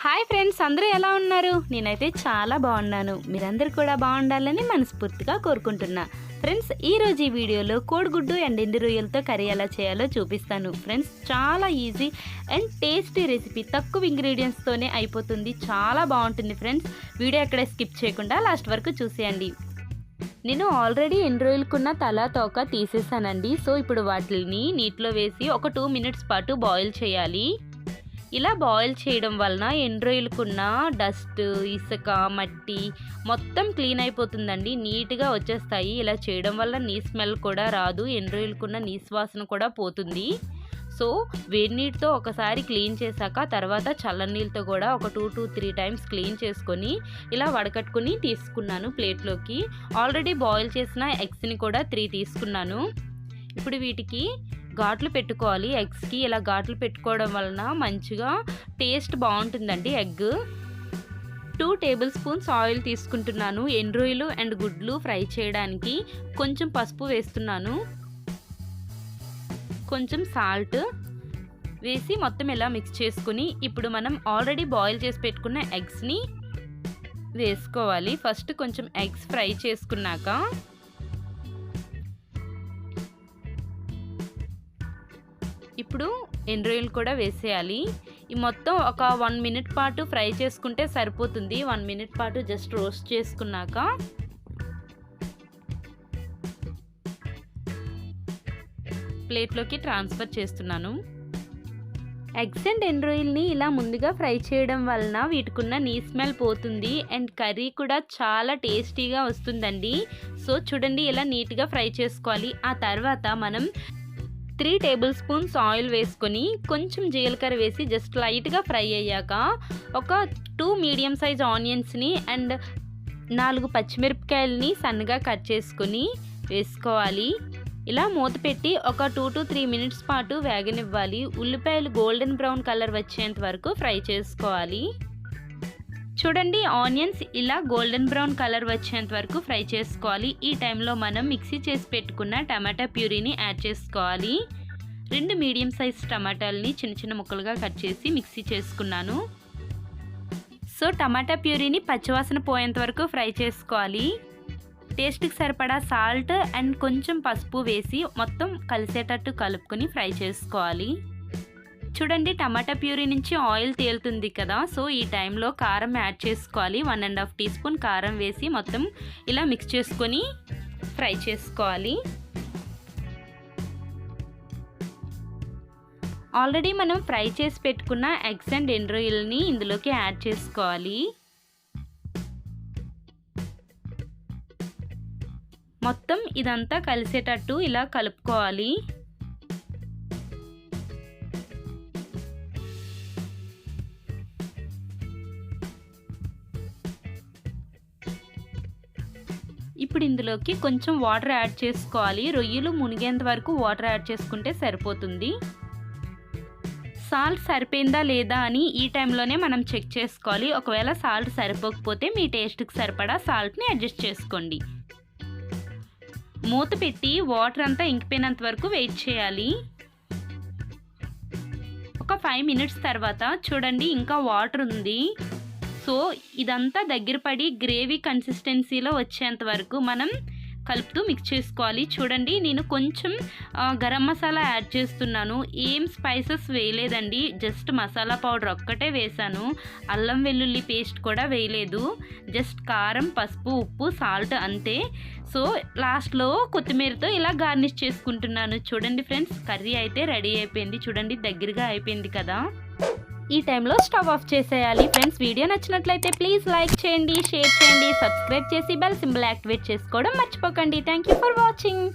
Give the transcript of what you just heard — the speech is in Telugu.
హాయ్ ఫ్రెండ్స్, అందరూ ఎలా ఉన్నారు? నేనైతే చాలా బాగున్నాను. మీరందరూ కూడా బాగుండాలని మనస్ఫూర్తిగా కోరుకుంటున్నా. ఫ్రెండ్స్, ఈరోజు ఈ వీడియోలో కోడిగుడ్డు అండ్ ఎండు రొయ్యలతో కర్రీ ఎలా చేయాలో చూపిస్తాను. ఫ్రెండ్స్, చాలా ఈజీ అండ్ టేస్టీ రెసిపీ, తక్కువ ఇంగ్రీడియంట్స్తోనే అయిపోతుంది. చాలా బాగుంటుంది ఫ్రెండ్స్. వీడియో ఎక్కడ స్కిప్ చేయకుండా లాస్ట్ వరకు చూసేయండి. నేను ఆల్రెడీ ఎండు రొయ్యలకున్న తల తోక తీసేసానండి. సో ఇప్పుడు వాటిని నీటిలో వేసి ఒక 2 మినిట్స్ పాటు బాయిల్ చేయాలి. ఇలా బాయిల్ చేయడం వలన ఎండు రొయ్యలకున్న డస్ట్, ఇసుక, మట్టి మొత్తం క్లీన్ అయిపోతుందండి. నీట్గా వచ్చేస్తాయి. ఇలా చేయడం వల్ల నీ స్మెల్ కూడా రాదు. ఎండు రొయ్యలకున్న నీసు వాసన కూడా పోతుంది. సో వేడి నీటితో ఒకసారి క్లీన్ చేశాక తర్వాత చల్లని నీళ్ళతో కూడా ఒక 2 to 3 టైమ్స్ క్లీన్ చేసుకొని ఇలా వడకట్టుకుని తీసుకున్నాను ప్లేట్లోకి. ఆల్రెడీ బాయిల్ చేసిన ఎగ్స్ని కూడా 3 తీసుకున్నాను. ఇప్పుడు వీటికి ఘాట్లు పెట్టుకోవాలి. ఎగ్స్కి ఇలా ఘాట్లు పెట్టుకోవడం వలన మంచిగా టేస్ట్ బాగుంటుందండి. ఎగ్ 2 టేబుల్ స్పూన్స్ ఆయిల్ తీసుకుంటున్నాను. ఎండు రొయ్యలు అండ్ గుడ్లు ఫ్రై చేయడానికి కొంచెం పసుపు వేస్తున్నాను. కొంచెం సాల్ట్ వేసి మొత్తం ఇలా మిక్స్ చేసుకుని ఇప్పుడు మనం ఆల్రెడీ బాయిల్ చేసి పెట్టుకున్న ఎగ్స్ని వేసుకోవాలి. ఫస్ట్ కొంచెం ఎగ్స్ ఫ్రై చేసుకున్నాక ఇప్పుడు ఎండు రొయ్యలు కూడా వేసేయాలి. ఈ మొత్తం ఒక 1 మినిట్ పాటు ఫ్రై చేసుకుంటే సరిపోతుంది. 1 మినిట్ పాటు జస్ట్ రోస్ట్ చేసుకున్నాక ప్లేట్లోకి ట్రాన్స్ఫర్ చేస్తున్నాను. ఎగ్స్ అండ్ ఎండు రొయ్యల్ని ఇలా ముందుగా ఫ్రై చేయడం వలన వీటికున్న నీ స్మెల్ పోతుంది అండ్ కర్రీ కూడా చాలా టేస్టీగా వస్తుందండి. సో చూడండి, ఇలా నీట్గా ఫ్రై చేసుకోవాలి. ఆ తర్వాత మనం 3 టేబుల్ స్పూన్స్ ఆయిల్ వేసుకొని కొంచెం జీలకర్ర వేసి జస్ట్ లైట్గా ఫ్రై అయ్యాక ఒక 2 మీడియం సైజ్ ఆనియన్స్ని అండ్ 4 పచ్చిమిరపకాయలని సన్నగా కట్ చేసుకొని వేసుకోవాలి. ఇలా మూత పెట్టి ఒక 2 to 3 మినిట్స్ పాటు వేగనివ్వాలి. ఉల్లిపాయలు గోల్డెన్ బ్రౌన్ కలర్ వచ్చేంత వరకు ఫ్రై చేసుకోవాలి. చూడండి, ఆనియన్స్ ఇలా గోల్డెన్ బ్రౌన్ కలర్ వచ్చేంత వరకు ఫ్రై చేసుకోవాలి. ఈ టైంలో మనం మిక్సీ చేసి పెట్టుకున్న టమాటా ప్యూరీని యాడ్ చేసుకోవాలి. 2 మీడియం సైజ్ టమాటాలని చిన్న చిన్న ముక్కలుగా కట్ చేసి మిక్సీ చేసుకున్నాను. సో టమాటా ప్యూరీని పచ్చివాసన పోయేంత వరకు ఫ్రై చేసుకోవాలి. టేస్ట్కి సరిపడా సాల్ట్ అండ్ కొంచెం పసుపు వేసి మొత్తం కలిసేటట్టు కలుపుకొని ఫ్రై చేసుకోవాలి. చూడండి, టమాటా ప్యూరీ నుంచి ఆయిల్ తేలుతుంది కదా. సో ఈ టైంలో కారం యాడ్ చేసుకోవాలి. 1.5 టీ స్పూన్ కారం వేసి మొత్తం ఇలా మిక్స్ చేసుకొని ఫ్రై చేసుకోవాలి. ఆల్రెడీ మనం ఫ్రై చేసి పెట్టుకున్న ఎగ్స్ అండ్ ఎండు రొయ్యల్ని ఇందులోకి యాడ్ చేసుకోవాలి. మొత్తం ఇదంతా కలిసేటట్టు ఇలా కలుపుకోవాలి. ఇప్పుడు ఇందులోకి కొంచెం వాటర్ యాడ్ చేసుకోవాలి. రొయ్యలు మునిగేంత వరకు వాటర్ యాడ్ చేసుకుంటే సరిపోతుంది. సాల్ట్ సరిపోయిందా లేదా అని ఈ టైంలోనే మనం చెక్ చేసుకోవాలి. ఒకవేళ సాల్ట్ సరిపోకపోతే మీ టేస్ట్కి సరిపడా సాల్ట్ని అడ్జస్ట్ చేసుకోండి. మూత పెట్టి వాటర్ అంతా ఇంకిపోయినంత వరకు వెయిట్ చేయాలి. ఒక 5 మినిట్స్ తర్వాత చూడండి, ఇంకా వాటర్ ఉంది. సో ఇదంతా దగ్గర పడి గ్రేవీ కన్సిస్టెన్సీలో వచ్చేంత వరకు మనం కలుపుతూ మిక్స్ చేసుకోవాలి. చూడండి, నేను కొంచెం గరం మసాలా యాడ్ చేస్తున్నాను. ఏం స్పైసెస్ వేయలేదండి, జస్ట్ మసాలా పౌడర్ ఒక్కటే వేసాను. అల్లం వెల్లుల్లి పేస్ట్ కూడా వేయలేదు. జస్ట్ కారం, పసుపు, ఉప్పు, సాల్ట్ అంతే. సో లాస్ట్లో కొత్తిమీరతో ఇలా గార్నిష్ చేసుకుంటున్నాను. చూడండి ఫ్రెండ్స్, కర్రీ అయితే రెడీ అయిపోయింది. చూడండి, దగ్గరగా అయిపోయింది కదా. ఈ టైంలో స్టవ్ ఆఫ్ చేసేయాలి. ఫ్రెండ్స్, వీడియో నచ్చినట్లయితే ప్లీజ్ లైక్ చేయండి, షేర్ చేయండి, సబ్స్క్రైబ్ చేసి బెల్ సింబల్ యాక్టివేట్ చేసుకోవడం మర్చిపోకండి. Thank you for watching.